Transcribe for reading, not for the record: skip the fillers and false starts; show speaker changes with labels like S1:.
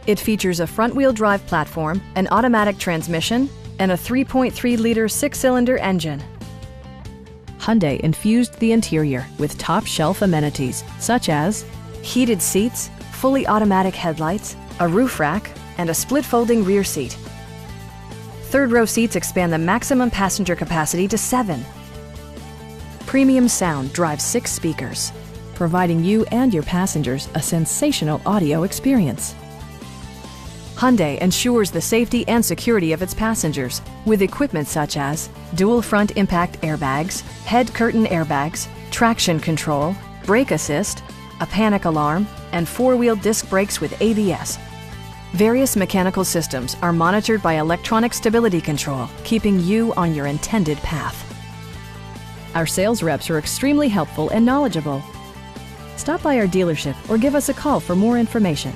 S1: It features a front-wheel drive platform, an automatic transmission, and a 3.3-liter six-cylinder engine. Hyundai infused the interior with top-shelf amenities such as heated seats, fully automatic headlights, a roof rack, and a split-folding rear seat. Third-row seats expand the maximum passenger capacity to 7. Premium sound drives 6 speakers, providing you and your passengers a sensational audio experience. Hyundai ensures the safety and security of its passengers with equipment such as dual front impact airbags, head curtain airbags, traction control, brake assist, a panic alarm, and 4-wheel disc brakes with ABS. Various mechanical systems are monitored by electronic stability control, keeping you on your intended path. Our sales reps are extremely helpful and knowledgeable. Stop by our dealership or give us a call for more information.